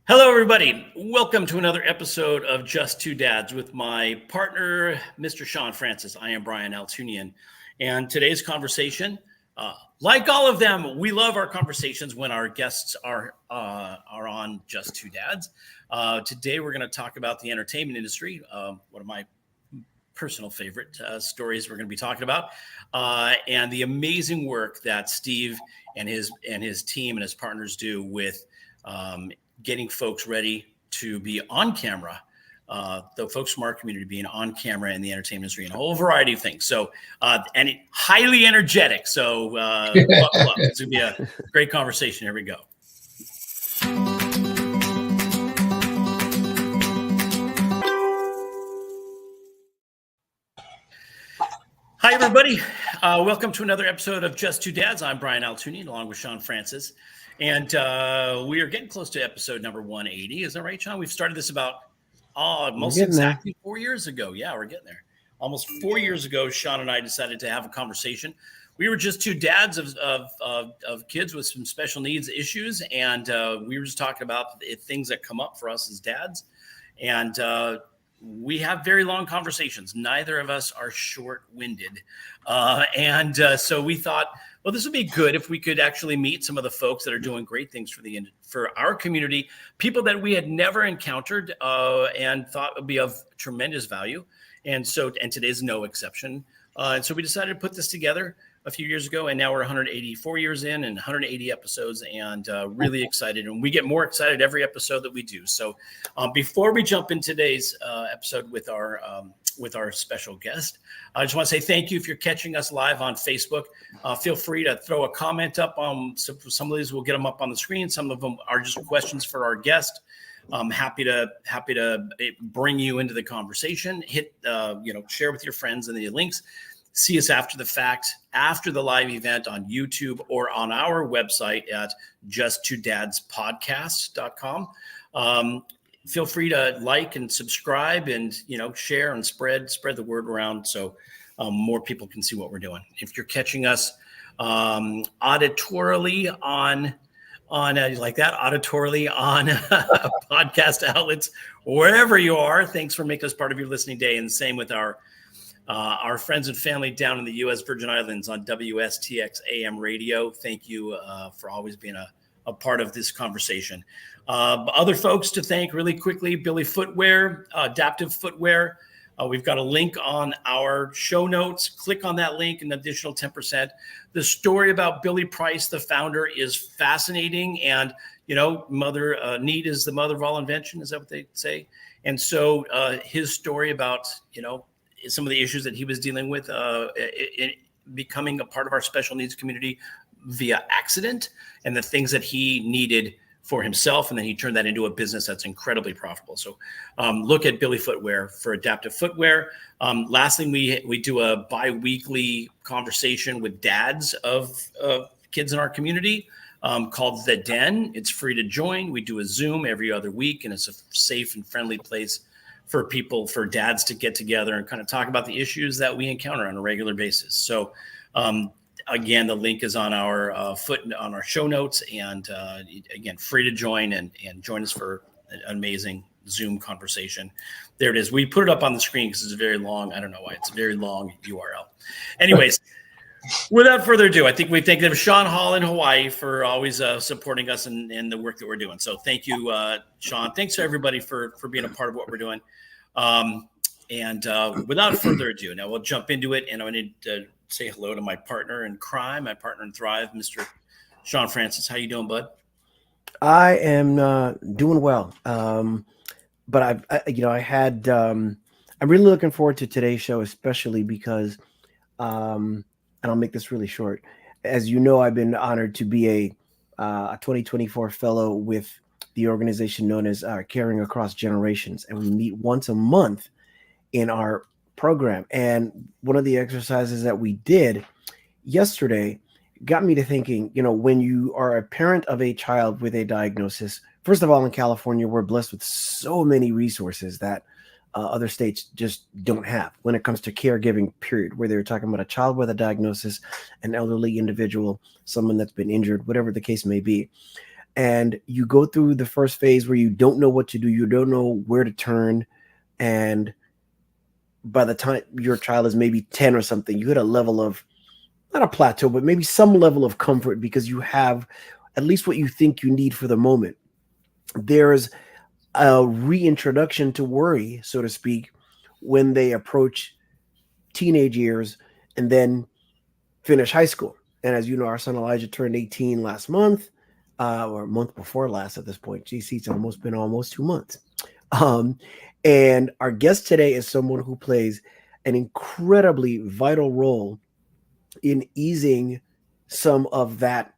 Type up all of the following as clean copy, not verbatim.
Hello, everybody. Welcome to another episode of Just Two Dads with my partner, Mr. Sean Francis. I am Brian Altunian. And today's conversation, like all of them, we love our conversations when our guests are on Just Two Dads. Today, we're going to talk about the entertainment industry, one of my personal favorite stories we're going to be talking about, and the amazing work that Steve and his team and his partners do with getting folks ready to be on camera, the folks from our community being on camera in the entertainment industry and a whole variety of things. So, and highly energetic. So, buckle up. It's going to be a great conversation. Here we go. Hi, everybody. Welcome to another episode of Just Two Dads. I'm Brian Altunian, along with Sean Francis. And we are getting close to episode number 180. Is that right, Sean? We've started this about almost exactly 4 years ago. Yeah, we're getting there. Almost 4 years ago, Sean and I decided to have a conversation. We were just two dads of kids with some special needs issues. And we were just talking about things that come up for us as dads. And we have very long conversations. Neither of us are short-winded. So we thought, well, this would be good if we could actually meet some of the folks that are doing great things for our community, people that we had never encountered and thought would be of tremendous value. And today's no exception. And so we decided to put this together a few years ago, and now we're 184 years in and 180 episodes, and really excited. And we get more excited every episode that we do. So before we jump in today's episode with our special guest, I just want to say thank you if you're catching us live on Facebook. Feel free to throw a comment up. Some of these, we'll get them up on the screen. Some of them are just questions for our guest. I'm happy to bring you into the conversation. Hit, share with your friends and the links. See us after the fact, after the live event on YouTube or on our website at justtodadspodcast.com. Feel free to like and subscribe and, share and spread the word around so more people can see what we're doing. If you're catching us auditorily on podcast outlets, wherever you are, thanks for making us part of your listening day. And same with our friends and family down in the U.S. Virgin Islands on WSTX AM radio. Thank you for always being a part of this conversation. Other folks to thank really quickly, Billy Footwear, Adaptive Footwear. We've got a link on our show notes. Click on that link and additional 10%. The story about Billy Price, the founder, is fascinating. And, mother need is the mother of all invention. Is that what they say? And so his story about, some of the issues that he was dealing with in becoming a part of our special needs community via accident, and the things that he needed for himself. And then he turned that into a business that's incredibly profitable. So look at Billy Footwear for Adaptive Footwear. Lastly, we do a bi-weekly conversation with dads of kids in our community called The Den. It's free to join. We do a Zoom every other week, and it's a safe and friendly place for dads to get together and kind of talk about the issues that we encounter on a regular basis. So again, the link is on our on our show notes, and again, free to join and join us for an amazing Zoom conversation. There it is. We put it up on the screen because it's very long. I don't know why it's a very long URL. Anyways, without further ado, I think we thank Sean Hall in Hawaii for always supporting us in the work that we're doing. So thank you, Sean. Thanks to everybody for being a part of what we're doing. Without further ado, now we'll jump into it, and I need to say hello to my partner in crime, my partner in thrive, Mr. Sean Francis. How you doing, bud? I am doing well. But I'm really looking forward to today's show, especially because, and I'll make this really short. As you know, I've been honored to be a 2024 fellow with the organization known as Caring Across Generations, and we meet once a month in our program. And one of the exercises that we did yesterday got me to thinking, when you are a parent of a child with a diagnosis, first of all, in California, we're blessed with so many resources that other states just don't have when it comes to caregiving, period, where they're talking about a child with a diagnosis, an elderly individual, someone that's been injured, whatever the case may be. and you go through the first phase where you don't know what to do, you don't know where to turn, and by the time your child is maybe 10 or something, you hit a level of, not a plateau, but maybe some level of comfort because you have at least what you think you need for the moment. There's a reintroduction to worry, so to speak, when they approach teenage years and then finish high school. And as you know, our son Elijah turned 18 last month, or a month before last at this point. GC, it's almost been almost 2 months. And our guest today is someone who plays an incredibly vital role in easing some of that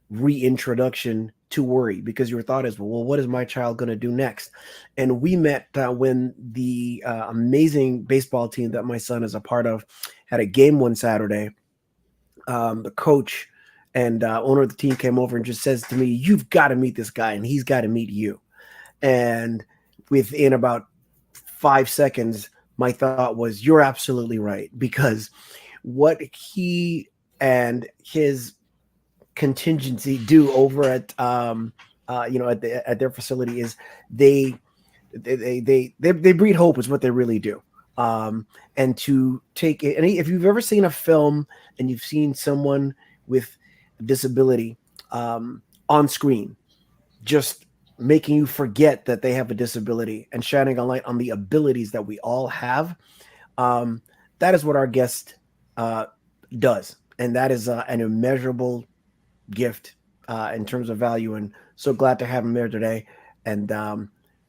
reintroduction to worry, because your thought is, well, what is my child going to do next? And we met when the amazing baseball team that my son is a part of had a game one Saturday. The coach and owner of the team came over and just says to me, "You've got to meet this guy and he's got to meet you." And within about 5 seconds, my thought was, you're absolutely right, because what he and his contingency do over at at their facility is they breed hope, is what they really do. And to take it, and if you've ever seen a film and you've seen someone with a disability on screen, just making you forget that they have a disability and shining a light on the abilities that we all have, that is what our guest does. And that is an immeasurable gift in terms of value. And so glad to have him there today. And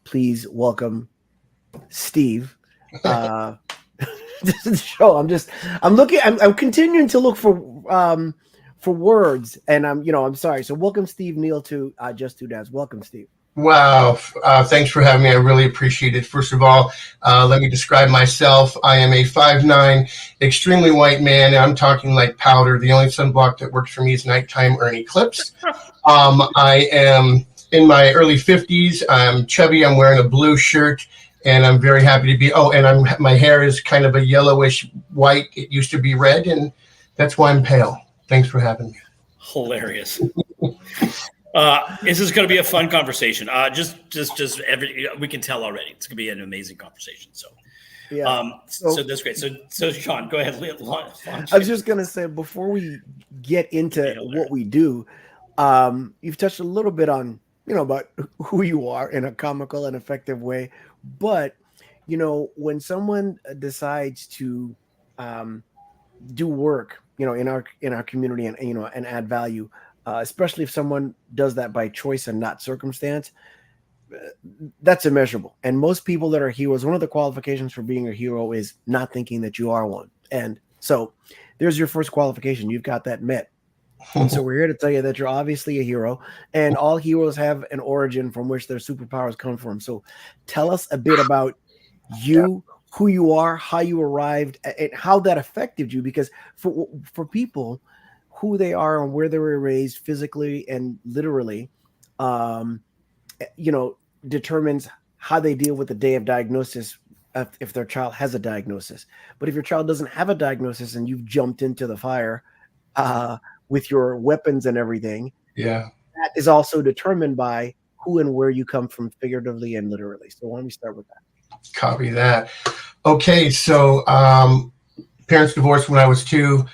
please welcome Steve. This is the show. I'm continuing to look for words, and I'm sorry. So welcome Steve Niel to Just Two Dads. Welcome, Steve. Wow. Thanks for having me. I really appreciate it. First of all, let me describe myself. I am a 5'9", extremely white man. I'm talking like powder. The only sunblock that works for me is nighttime or an eclipse. I am in my early 50s. I'm chubby. I'm wearing a blue shirt, and I'm very happy to be. Oh, and my hair is kind of a yellowish white. It used to be red, and that's why I'm pale. Thanks for having me. Hilarious. This is going to be a fun conversation. We can tell already. It's going to be an amazing conversation. So, yeah. So that's great. So Sean, go ahead. I was just going to say, before we get into what we do, you've touched a little bit on, about who you are in a comical and effective way. But, when someone decides to do work, in our community and add value, especially if someone does that by choice and not circumstance, that's immeasurable. And most people that are heroes, one of the qualifications for being a hero is not thinking that you are one. And so there's your first qualification. You've got that met. And so we're here to tell you that you're obviously a hero, and all heroes have an origin from which their superpowers come from. So tell us a bit about you, who you are, how you arrived, and how that affected you. Because for people, who they are and where they were raised physically and literally, determines how they deal with the day of diagnosis if their child has a diagnosis. But if your child doesn't have a diagnosis and you've jumped into the fire with your weapons and everything, that is also determined by who and where you come from, figuratively and literally. So why don't we start with that? Copy that. Okay, so parents divorced when I was 2.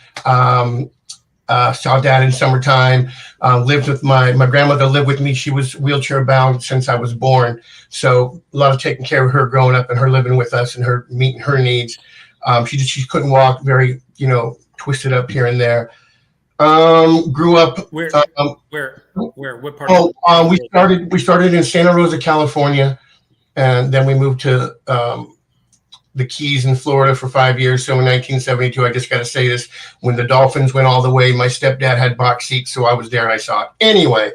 Saw dad in summertime, lived with my grandmother lived with me. She was wheelchair bound since I was born. So a lot of taking care of her growing up and her living with us and her meeting her needs. She couldn't walk, very, twisted up here and there. Grew up. Where? What part? We started in Santa Rosa, California, and then we moved to the Keys in Florida for 5 years. So in 1972, I just got to say this, when the Dolphins went all the way, my stepdad had box seats, so I was there and I saw it. Anyway,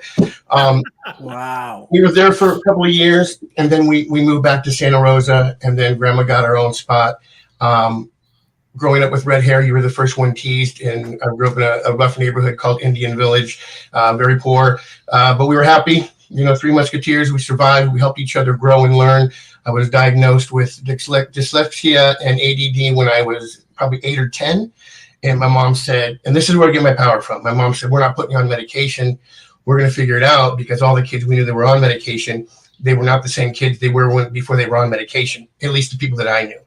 wow. We were there for a couple of years, and then we moved back to Santa Rosa, and then grandma got her own spot. Growing up with red hair, you were the first one teased, and I grew up in a rough neighborhood called Indian Village, very poor, but we were happy. 3 Musketeers, we survived. We helped each other grow and learn. I was diagnosed with dyslexia and ADD when I was probably 8 or 10. And my mom said, and this is where I get my power from. My mom said, we're not putting you on medication. we're going to figure it out, because all the kids we knew that were on medication, they were not the same kids they were before they were on medication, at least the people that I knew.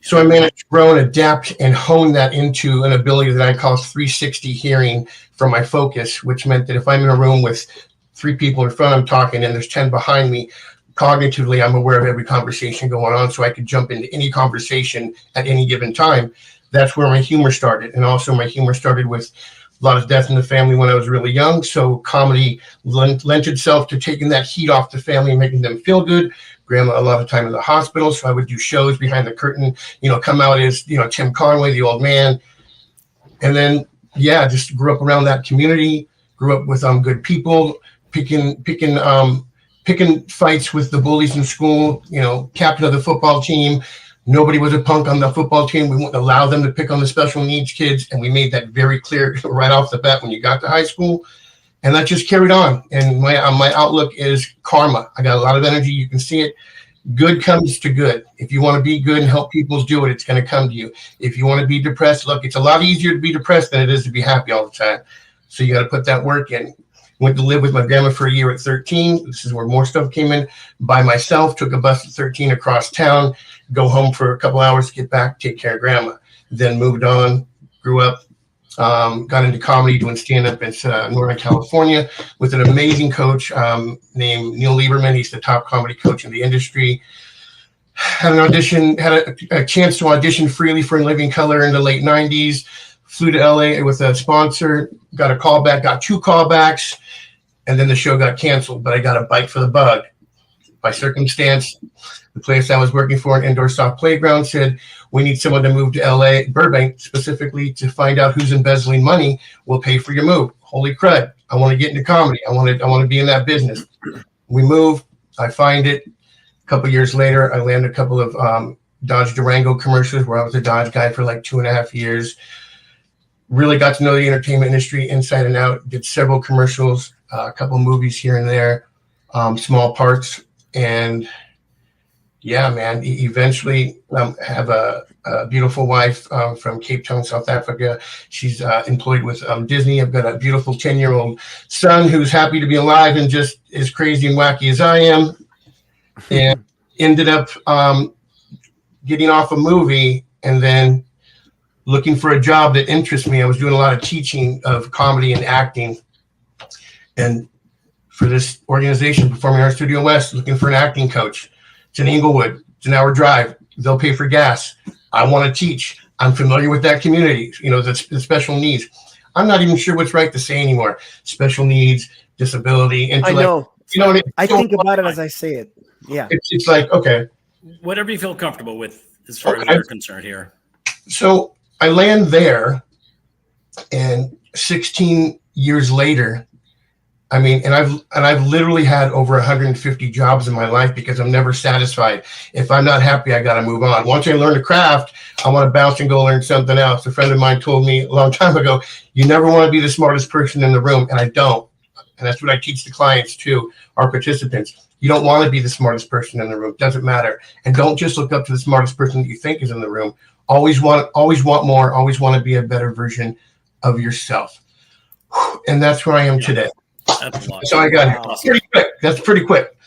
So I managed to grow and adapt and hone that into an ability that I call 360 hearing from my focus, which meant that if I'm in a room with 3 people in front, I'm talking, and there's 10 behind me, cognitively, I'm aware of every conversation going on, so I could jump into any conversation at any given time. That's where my humor started. And also my humor started with a lot of death in the family when I was really young. So comedy lent itself to taking that heat off the family and making them feel good. Grandma a lot of time in the hospital, so I would do shows behind the curtain, come out as, Tim Conway, the old man. And then, just grew up around that community, grew up with good people, picking fights with the bullies in school, captain of the football team. Nobody was a punk on the football team. We wouldn't allow them to pick on the special needs kids. And we made that very clear right off the bat when you got to high school. And that just carried on. And my outlook is karma. I got a lot of energy. You can see it. Good comes to good. If you want to be good and help people do it, it's going to come to you. If you want to be depressed, look, it's a lot easier to be depressed than it is to be happy all the time. So you got to put that work in. Went to live with my grandma for a year at 13. This is where more stuff came in. By myself, took a bus at 13 across town, go home for a couple hours, get back, take care of grandma. Then moved on, grew up, got into comedy, doing stand-up in Northern California with an amazing coach named Niel. He's the top comedy coach in the industry. Had an audition, had a chance to audition freely for In Living Color in the late 90s. Flew to LA with a sponsor, got a callback, got 2 callbacks, and then the show got canceled. But I got a bite for the bug. By circumstance, the place I was working for, an indoor soft playground, said, we need someone to move to LA, Burbank specifically, to find out who's embezzling money. We'll pay for your move. Holy crud. I want to get into comedy. I want to be in that business. We move. I find it. A couple years later, I land a couple of Dodge Durango commercials where I was a Dodge guy for like 2.5 years. Really got to know the entertainment industry inside and out. Did several commercials, a couple movies here and there, small parts. And yeah, man, eventually have a beautiful wife from Cape Town, South Africa. She's employed with Disney. I've got a beautiful 10-year-old son who's happy to be alive and just as crazy and wacky as I am. And ended up getting off a movie and then looking for a job that interests me. I was doing a lot of teaching of comedy and acting. And for this organization, Performing Arts Studio West, looking for an acting coach. It's in Inglewood. It's an hour drive. They'll pay for gas. I want to teach. I'm familiar with that community, the special needs. I'm not even sure what's right to say anymore. Special needs, disability, intellect. I know. I think about it as I say it. Yeah. It's like, okay. Whatever you feel comfortable with as far as you're concerned here. So I land there, and 16 years later, I've literally had over 150 jobs in my life because I'm never satisfied. If I'm not happy, I got to move on. Once I learn a craft, I want to bounce and go learn something else. A friend of mine told me a long time ago, you never want to be the smartest person in the room, and I don't. And that's what I teach the clients too, our participants. You don't want to be the smartest person in the room. Doesn't matter. And don't just look up to the smartest person that you think is in the room. Always want more. Always want to be a better version of yourself. And that's where I am today. So I got it. Pretty quick. That's pretty quick.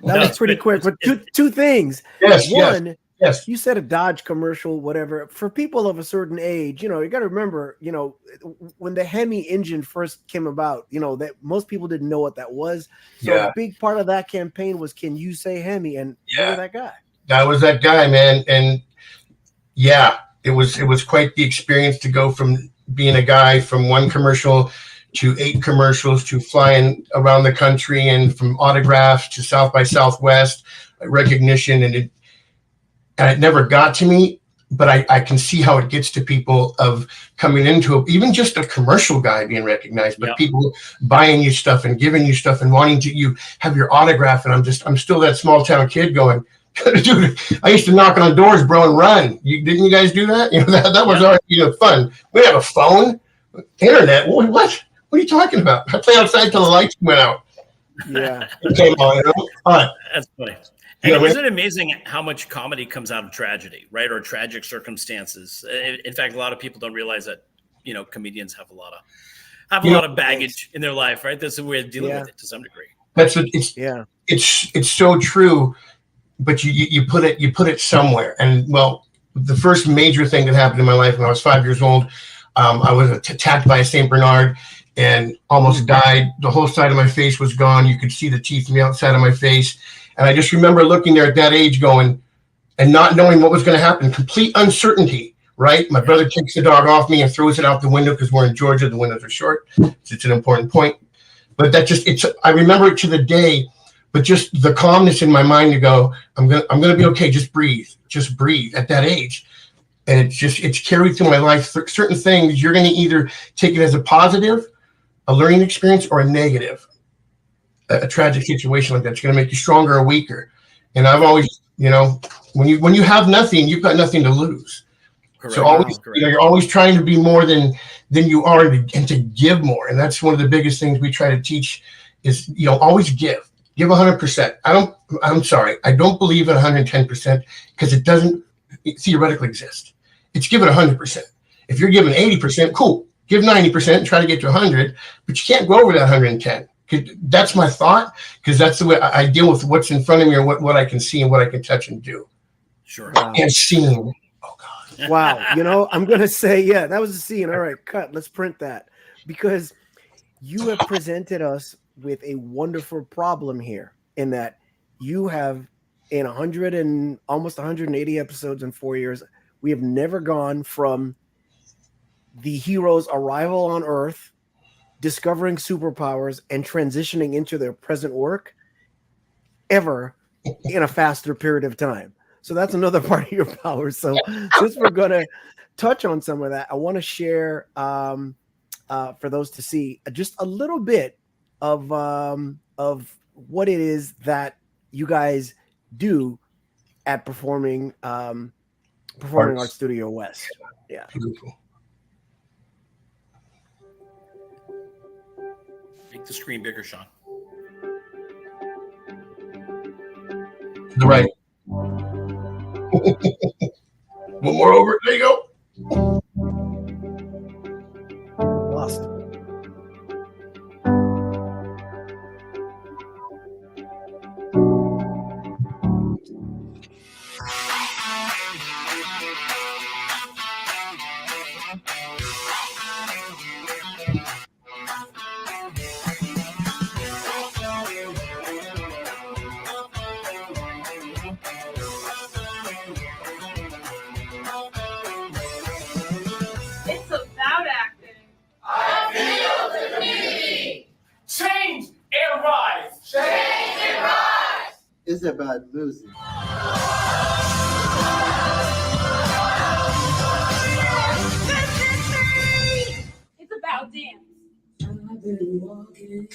That was pretty quick. But two things. Yes. One, yes. You said a Dodge commercial, whatever. For people of a certain age, you got to remember, when the Hemi engine first came about, that most people didn't know what that was. So a big part of that campaign was, can you say Hemi? And you were that guy. That was that guy, man. And yeah, it was quite the experience to go from being a guy from one commercial to 8 commercials to flying around the country, and from autographs to South by Southwest recognition. And it never got to me, but I can see how it gets to people of coming into even just a commercial guy being recognized, but people buying you stuff and giving you stuff and wanting to you have your autograph. And I'm still that small town kid going, dude, I used to knock on doors, bro, and run. Didn't you guys do that? That was already fun. We have a phone, internet. What are you talking about? I played outside till the lights went out. Yeah. It came on, All right. That's funny. And isn't it amazing how much comedy comes out of tragedy, right? Or tragic circumstances. In fact, a lot of people don't realize that, comedians have a lot have a lot of baggage in their life, right? That's the way of dealing with it to some degree. That's what it's so true. But you put it somewhere. And well, the first major thing that happened in my life when I was 5 years old, I was attacked by a Saint Bernard and almost died. The whole side of my face was gone. You could see the teeth on the outside of my face. And I just remember looking there at that age going and not knowing what was going to happen, complete uncertainty, right? My brother takes the dog off me and throws it out the window because we're in Georgia. The windows are short. It's an important point. But I remember it to the day, but just the calmness in my mind to go, I'm gonna be okay. Just breathe at that age. And it's carried through my life. Certain things you're going to either take it as a positive, a learning experience, or a negative. A tragic situation like that's going to make you stronger or weaker. And I've always, when you have nothing, you've got nothing to lose. Correct. So always, you're always trying to be more than you are, and to give more. And that's one of the biggest things we try to teach is, always give 100%. I'm sorry. I don't believe in 110% because it doesn't theoretically exist. It's give it 100%. If you're giving 80%, cool. Give 90% and try to get to 100, but you can't go over that 110. That's my thought, because that's the way I deal with what's in front of me or what I can see and what I can touch and do. Sure. Wow. And seeing. Oh God. Wow. I'm going to say, that was a scene. All right, cut. Let's print that, because you have presented us with a wonderful problem here in that you have, in 100 and almost 180 episodes in 4 years, we have never gone from the hero's arrival on Earth, discovering superpowers, and transitioning into their present work ever in a faster period of time. So that's another part of your power. So since we're going to touch on some of that, I want to share for those to see just a little bit of what it is that you guys do at Performing Arts Studio West. Yeah. Beautiful. Make the screen bigger, Sean. To the right. One more over. There you go. Lost. It's about losing. It's about dance. I've been walking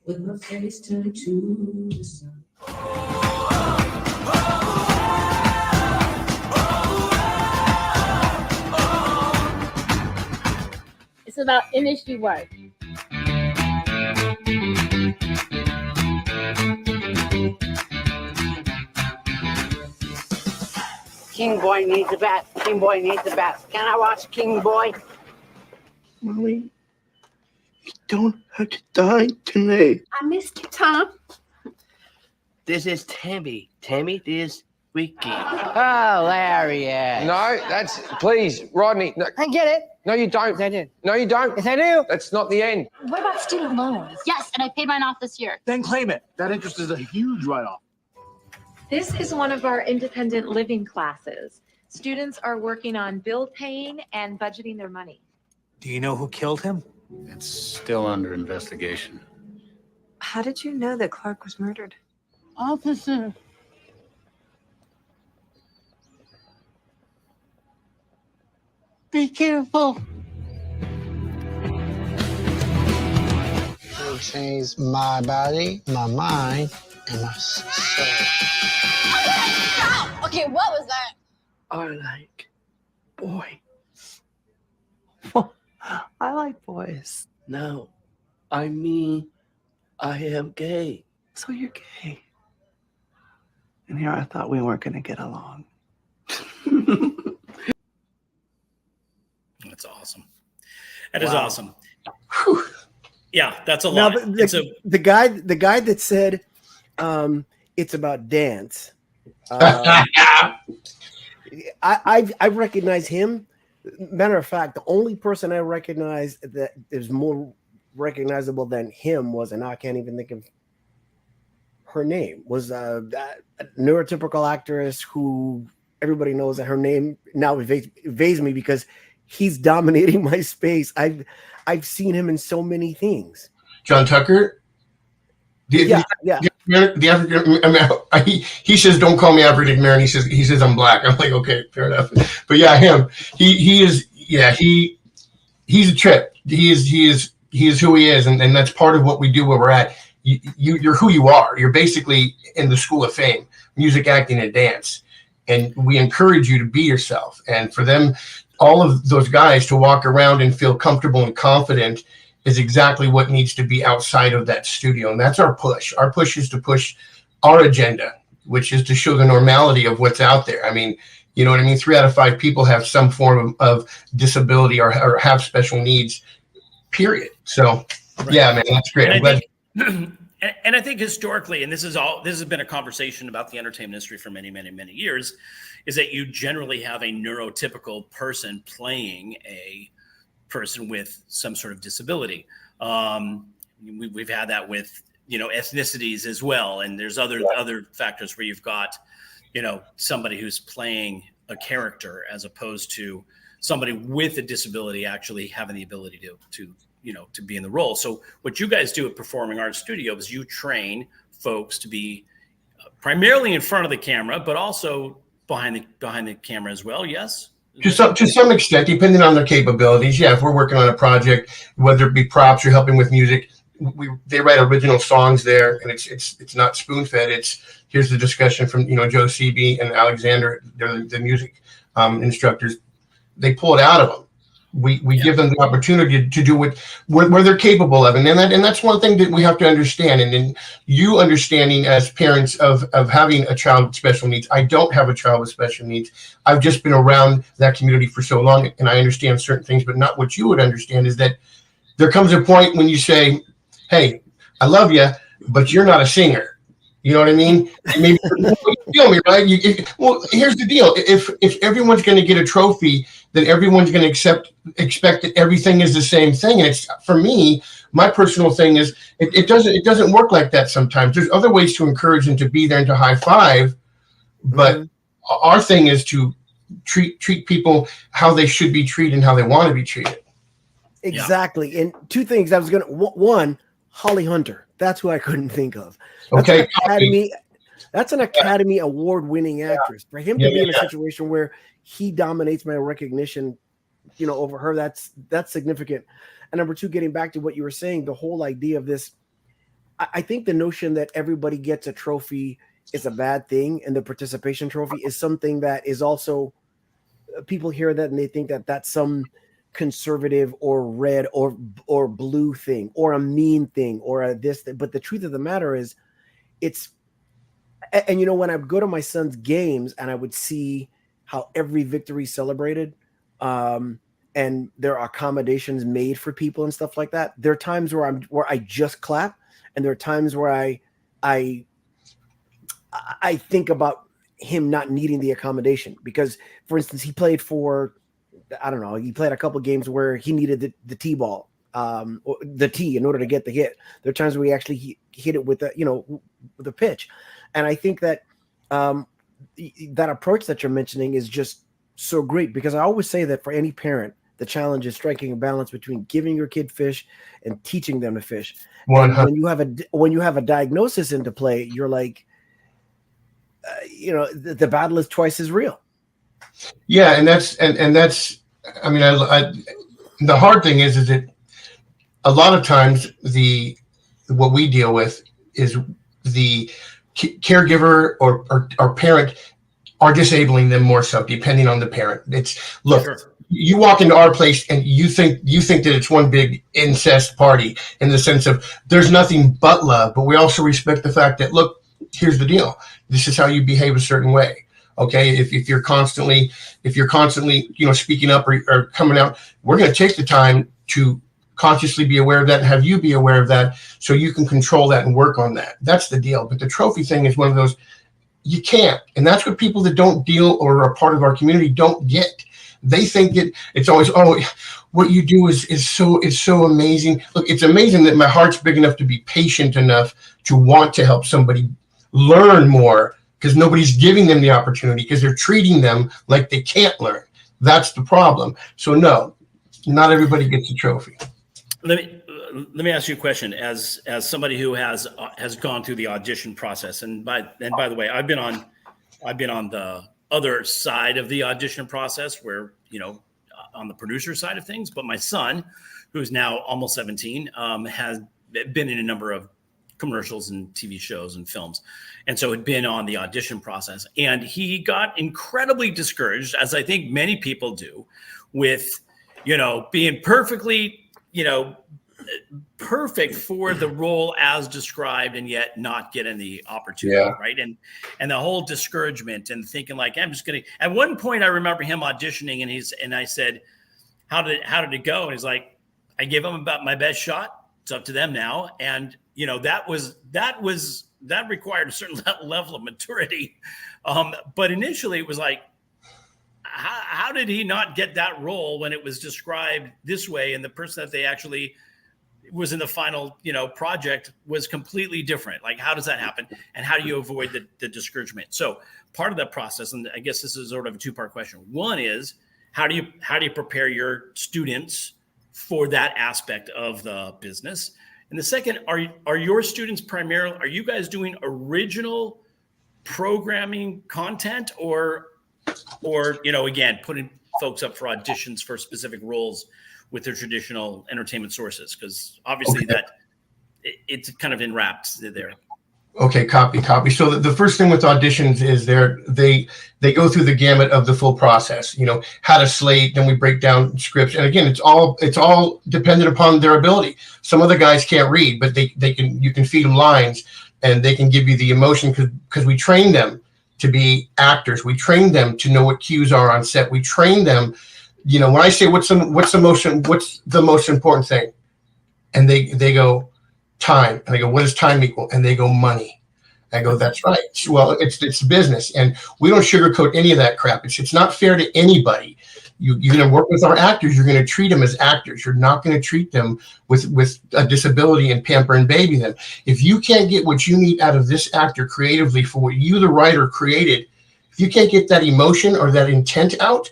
with my face turned to the sun. It's about industry work. King Boy needs a bat. King Boy needs a bat. Can I watch King Boy? Mommy, you don't have to die tonight. I missed you, Tom. This is Tammy. Tammy this weekend. Oh, Larry. No, that's, please, Rodney. No, I get it. no, you don't. Yes, I do. No, you don't. Yes, I do. That's not the end. What about student loans? Yes, and I paid mine off this year. Then claim it. That interest is a huge write-off. This is one of our independent living classes. Students are working on bill paying and budgeting their money. Do you know who killed him? It's still under investigation. How did you know that Clark was murdered? Officer. Be careful. It changed my body, my mind, and my soul. Okay, what was that? I like boys. I like boys. No, I mean, I am gay. So you're gay. And here I thought we weren't going to get along. That's awesome. That is Wow. awesome. Whew. Yeah, that's a Now, lot. the, And so, the guy that said it's about dance. I recognize him. Matter of fact, the only person I recognize that is more recognizable than him was, and I can't even think of her name, was a neurotypical actress who everybody knows that her name now evades me because he's dominating my space. I've seen him in so many things. John Tucker. Yeah. The African, he says, "Don't call me African American." He says I'm black. I'm like, okay, fair enough. But yeah, him. He is. Yeah, he's a trip. He is who he is, and that's part of what we do where we're at. You're who you are. You're basically in the school of fame, music, acting, and dance, and we encourage you to be yourself. And for them, all of those guys to walk around and feel comfortable and confident is exactly what needs to be outside of that studio. And that's our push. Our push is to push our agenda, which is to show the normality of what's out there. I mean, you know what I mean? 3 out of 5 people have some form of disability or have special needs, period. So yeah, man, that's great. And I think historically, and this has been a conversation about the entertainment industry for many, many, many years, is that you generally have a neurotypical person playing a person with some sort of disability. We've had that with, ethnicities as well. And there's other factors where you've got, somebody who's playing a character as opposed to somebody with a disability actually having the ability to be in the role. So what you guys do at Performing Arts Studio is you train folks to be primarily in front of the camera, but also behind the camera as well. Yes. To some extent, depending on their capabilities. Yeah, if we're working on a project, whether it be props or helping with music, they write original songs there, and it's not spoon fed. It's here's the discussion from Joe Seeby and Alexander. They're the music instructors. They pull it out of them. We give them the opportunity to do where they're capable of, and that's one thing that we have to understand. And then you understanding as parents of having a child with special needs. I don't have a child with special needs. I've just been around that community for so long, and I understand certain things, but not what you would understand is that there comes a point when you say, "Hey, I love you, but you're not a singer." You know what I mean? Maybe you feel me, right? Well, here's the deal: if everyone's going to get a trophy, then everyone's going to expect that everything is the same thing. And it's, for me, my personal thing is it doesn't work like that sometimes. There's other ways to encourage and to be there and to high five, but our thing is to treat people how they should be treated and how they want to be treated. Exactly. And 2 things one, Holly Hunter. That's who I couldn't think of. That's an Academy Award-winning actress. For him to be in a situation where he dominates my recognition, over her, that's significant. And number 2, getting back to what you were saying, the whole idea of this, I think the notion that everybody gets a trophy is a bad thing, and the participation trophy is something that is also, people hear that and they think that that's some conservative or red or blue thing or a mean thing or a this thing. But the truth of the matter is and when I go to my son's games and I would see how every victory celebrated, and there are accommodations made for people and stuff like that, there are times where I just clap, and there are times where I think about him not needing the accommodation because, for instance, he played for, I don't know, he played a couple of games where he needed the T-ball, or the T in order to get the hit. There are times where he actually hit it with the pitch. And I think that that approach that you're mentioning is just so great, because I always say that for any parent, the challenge is striking a balance between giving your kid fish and teaching them to fish. And when you have a diagnosis into play, you're like, the battle is twice as real. Yeah, and that's I mean, the hard thing is that a lot of times what we deal with is the caregiver or parent are disabling them more so, depending on the parent. You walk into our place and you think that it's one big incest party, in the sense of there's nothing but love, but we also respect the fact that, look, here's the deal. This is how you behave a certain way. Okay, if you're constantly, speaking up or coming out, we're going to take the time to consciously be aware of that and have you be aware of that so you can control that and work on that. That's the deal. But the trophy thing is one of those, you can't. And that's what people that don't deal or are part of our community don't get. They think it's always, oh, what you do is so amazing. Look, it's amazing that my heart's big enough to be patient enough to want to help somebody learn more, because nobody's giving them the opportunity, because they're treating them like they can't learn. That's the problem. So no, not everybody gets a trophy. Let me ask you a question. As somebody who has gone through the audition process, and by the way, I've been on the other side of the audition process, where, you know, on the producer side of things. But my son, who's now almost 17, has been in a number of commercials and TV shows and films, and so had been on the audition process. And he got incredibly discouraged, as I think many people do, with, you know, being perfectly, you know, perfect for the role as described, and yet not getting the opportunity. Yeah. Right. And the whole discouragement and thinking like, I'm just going to, at one point I remember him auditioning and I said, how did it go? And he's like, I gave him about my best shot. It's up to them now. And, you know, that required a certain level of maturity. But initially it was like, how did he not get that role when it was described this way? And the person that they actually was in the final, you know, project was completely different. Like, how does that happen? And how do you avoid the discouragement? So part of that process, and I guess this is sort of a two-part question. One is, how do you prepare your students for that aspect of the business? And the second, are your students primarily, are you guys doing original programming content, or, you know, again, putting folks up for auditions for specific roles with their traditional entertainment sources? Because obviously it's kind of enwrapped there. Okay, copy. So the first thing with auditions is they go through the gamut of the full process. You know, how to slate, then we break down scripts, and again, it's all dependent upon their ability. Some of the guys can't read, but you can feed them lines, and they can give you the emotion, because we train them to be actors. We train them to know what cues are on set. We train them. You know, when I say what's the most important thing, and they go time, and I go, what does time equal? And they go, money. I go, that's right. Well, it's business, and we don't sugarcoat any of that crap. It's not fair to anybody. You're going to work with our actors. You're going to treat them as actors. You're not going to treat them with a disability and pamper and baby them. If you can't get what you need out of this actor creatively for what you, the writer, created, if you can't get that emotion or that intent out,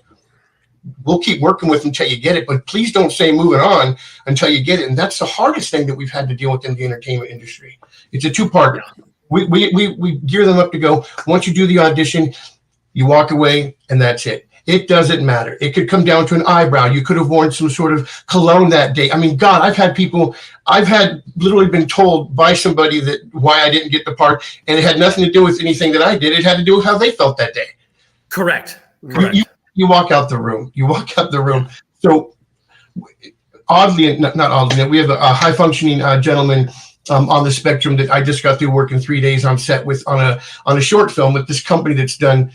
we'll keep working with until you get it, but please don't say moving on until you get it. And that's the hardest thing that we've had to deal with in the entertainment industry. It's a two-part. We gear them up to go, once you do the audition, you walk away, and that's it. It doesn't matter. It could come down to an eyebrow. You could have worn some sort of cologne that day. I mean, God, I've had literally been told by somebody that why I didn't get the part, and it had nothing to do with anything that I did. It had to do with how they felt that day. Correct. You walk out the room. So oddly, not oddly, we have a high functioning gentleman on the spectrum that I just got through working 3 days on set with on a short film with this company that's done,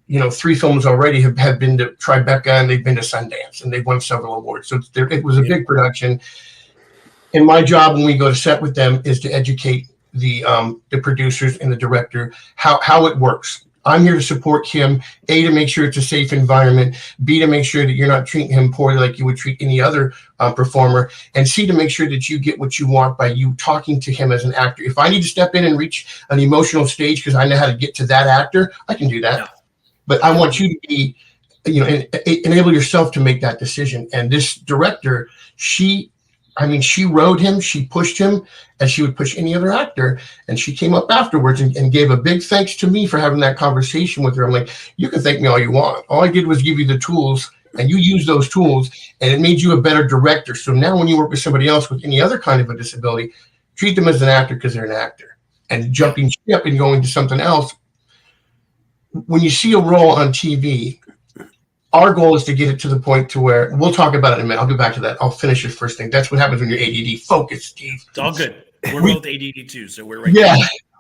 you know, 3 films already, have been to Tribeca, and they've been to Sundance, and they've won several awards. So it was a big production. And my job when we go to set with them is to educate the producers and the director how it works. I'm here to support him, A, to make sure it's a safe environment, B, to make sure that you're not treating him poorly like you would treat any other performer, and C, to make sure that you get what you want by you talking to him as an actor. If I need to step in and reach an emotional stage because I know how to get to that actor, I can do that. Yeah. But I want you to be, you know, enable yourself to make that decision. And this director, she rode him, she pushed him as she would push any other actor. And she came up afterwards and gave a big thanks to me for having that conversation with her. I'm like, you can thank me all you want. All I did was give you the tools, and you use those tools, and it made you a better director. So now when you work with somebody else with any other kind of a disability, treat them as an actor because they're an actor. And jumping ship and going to something else, when you see a role on TV, our goal is to get it to the point to where, we'll talk about it in a minute. I'll go back to that. I'll finish your first thing. That's what happens when you're ADD. Focus, Steve. It's all good. We're both ADD too, so we're right. Yeah.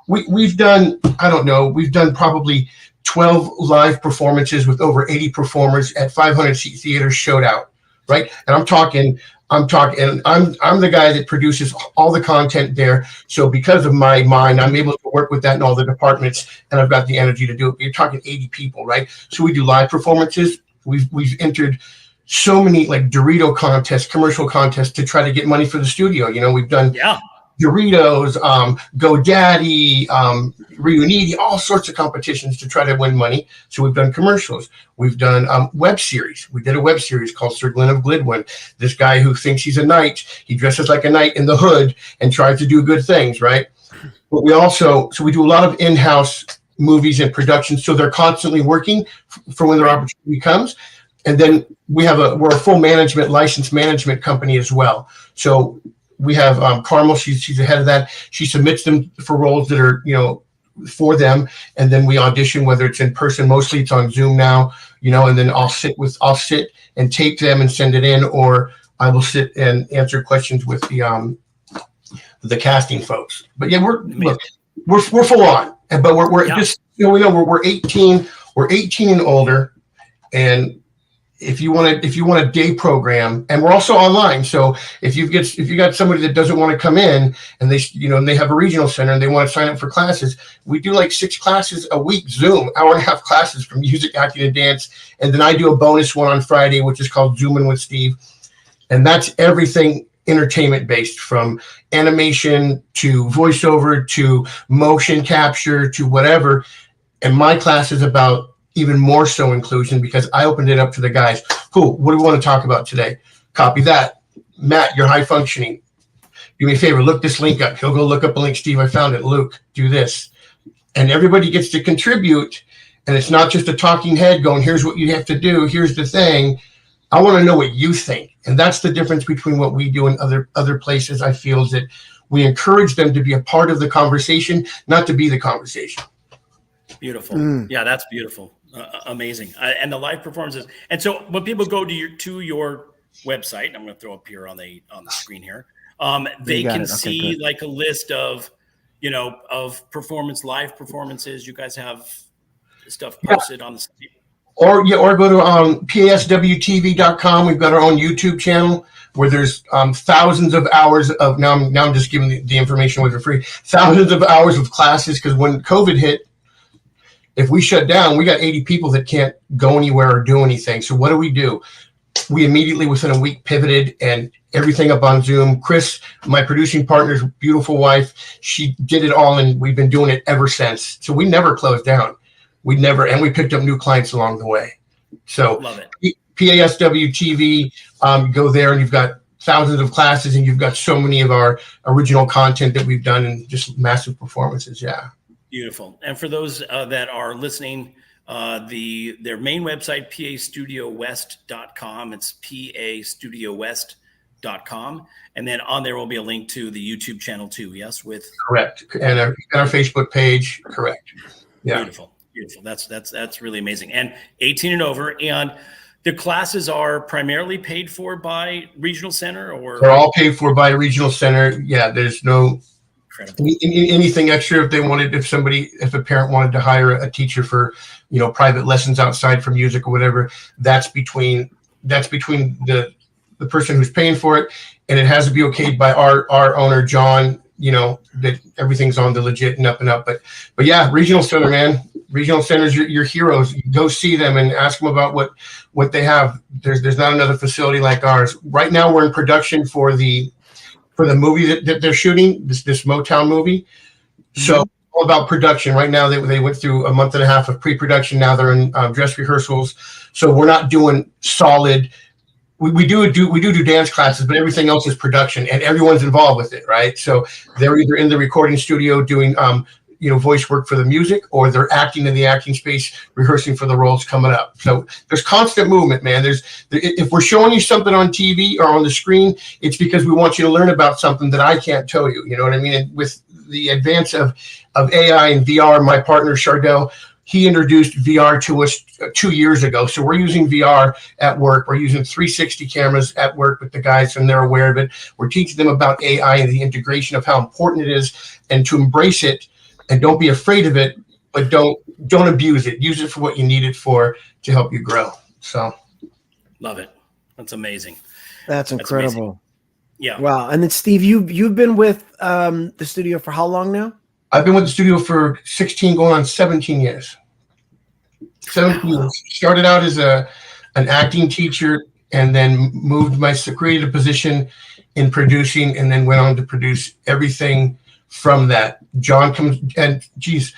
We've done, I don't know, we've done probably 12 live performances with over 80 performers at 500-seat theaters showed out, right? And I'm talking I'm talking, and I'm the guy that produces all the content there. So because of my mind, I'm able to work with that in all the departments, and I've got the energy to do it. You're talking 80 people, right? So we do live performances. We've entered so many like Dorito contests, commercial contests to try to get money for the studio. You know, we've done Doritos, GoDaddy, Reuniti, all sorts of competitions to try to win money. So we've done commercials. We've done web series. We did a web series called Sir Glenn of Glidwin. This guy who thinks he's a knight, he dresses like a knight in the hood and tries to do good things, right? But we also, so we do a lot of in-house movies and productions. So they're constantly working for when their opportunity comes. And then we're a full management, licensed management company as well. So we have Carmel, she's the head of that. She submits them for roles that are, you know, for them, and then we audition, whether it's in person, mostly it's on Zoom now, you know, and then I'll sit and tape them and send it in, or I will sit and answer questions with the casting folks. But yeah, we're full on, but we're just, you know, we're 18 and older, and if you want a day program, and we're also online. So if you got somebody that doesn't want to come in and they have a regional center and they want to sign up for classes, we do like 6 classes a week, Zoom, hour-and-a-half classes from music, acting, and dance. And then I do a bonus one on Friday, which is called Zooming with Steve. And that's everything entertainment based, from animation to voiceover to motion capture to whatever. And my class is about even more so inclusion, because I opened it up to the guys. Cool, what do we want to talk about today? Copy that. Matt, you're high functioning. Do me a favor, look this link up. He'll go look up a link. Steve, I found it. Luke, do this. And everybody gets to contribute. And it's not just a talking head going, here's what you have to do. Here's the thing. I want to know what you think. And that's the difference between what we do and other places. I feel is that we encourage them to be a part of the conversation, not to be the conversation. Beautiful. Yeah, that's beautiful. Amazing. And the live performances. And so when people go to your website, I'm going to throw up here on the screen here, they can see like a list of, you know, of live performances. You guys have stuff posted on the site. Or go to PASWTV.com. We've got our own YouTube channel where there's thousands of hours of, now I'm just giving the information away for free, thousands of hours of classes, because when COVID hit, if we shut down, we got 80 people that can't go anywhere or do anything. So what do? We immediately, within a week, pivoted and everything up on Zoom. Chris, my producing partner's beautiful wife, she did it all, and we've been doing it ever since. So we never closed down. We picked up new clients along the way. So love it. PASW TV, go there, and you've got thousands of classes, and you've got so many of our original content that we've done, and just massive performances. Yeah. Beautiful. And for those that are listening, their main website, pastudiowest.com. It's pastudiowest.com. And then on there will be a link to the YouTube channel too. Yes, correct. And our Facebook page. Correct. Yeah. Beautiful. That's really amazing. And 18 and over. And the classes are primarily paid for by Regional Center, or they're all paid for by Regional Center. Yeah. There's no anything extra if a parent wanted to hire a teacher for, you know, private lessons outside for music or whatever, that's between the person who's paying for it, and it has to be okayed by our owner, John, you know, that everything's on the legit and up and up. But yeah, Regional Center, man. Regional Centers, your heroes. You go see them and ask them about what they have. There's not another facility like ours. Right now we're in production for the movie that they're shooting, this Motown movie. So all about production. Right now they went through a month and a half of pre-production. Now they're in dress rehearsals. So we're not doing solid. We do dance classes, but everything else is production, and everyone's involved with it, right? So they're either in the recording studio doing voice work for the music, or they're acting in the acting space, rehearsing for the roles coming up. So there's constant movement, man. If we're showing you something on TV or on the screen, it's because we want you to learn about something that I can't tell you. You know what I mean? And with the advance of AI and VR, my partner Chardell, he introduced VR to us 2 years ago. So we're using VR at work. We're using 360 cameras at work with the guys, and they're aware of it. We're teaching them about AI and the integration of how important it is, and to embrace it. And don't be afraid of it, but don't abuse it. Use it for what you need it for, to help you grow. So, love it. That's amazing. That's incredible. Yeah. Wow. And then Steve, you've been with the studio for how long now? I've been with the studio for 16, going on 17 years. 17 years. Started out as an acting teacher, and then created a position in producing, and then went on to produce everything from that. John comes, and geez,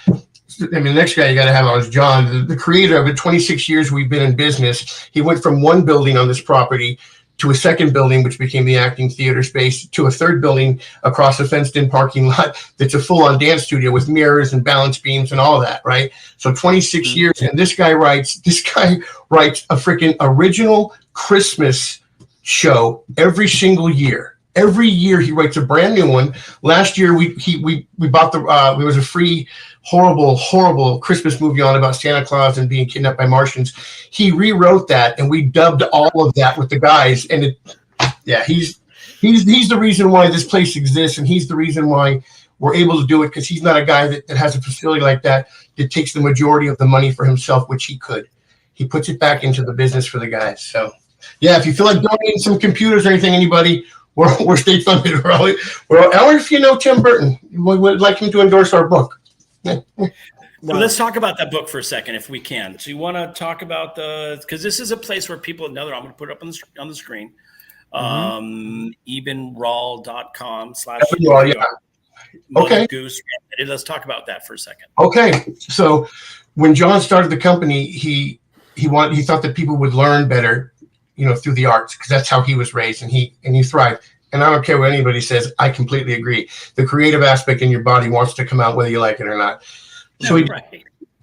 the next guy you got to have on is John, the creator of it. 26 years we've been in business. He went from one building on this property to a second building, which became the acting theater space, to a third building across a fenced-in parking lot that's a full-on dance studio with mirrors and balance beams and all that, right? So 26 years, and this guy writes a freaking original Christmas show every single year. Every year he writes a brand new one. Last year we bought there was a free horrible Christmas movie on about Santa Claus and being kidnapped by Martians. He rewrote that, and we dubbed all of that with the guys. And he's the reason why this place exists, and he's the reason why we're able to do it, because he's not a guy that has a facility like that takes the majority of the money for himself, which he could. He puts it back into the business for the guys. So yeah, if you feel like donating some computers or anything, anybody, we're state funded. Or if you know Tim Burton, we would like him to endorse our book. So let's talk about that book for a second, if we can. So you want to talk about because this is a place where people know that I'm going to put it up on the screen. ebenrawl.com/ Okay. Goose. Let's talk about that for a second. Okay. So when John started the company, he thought that people would learn better, through the arts, because that's how he was raised, and he thrived. And I don't care what anybody says, I completely agree. The creative aspect in your body wants to come out whether you like it or not. So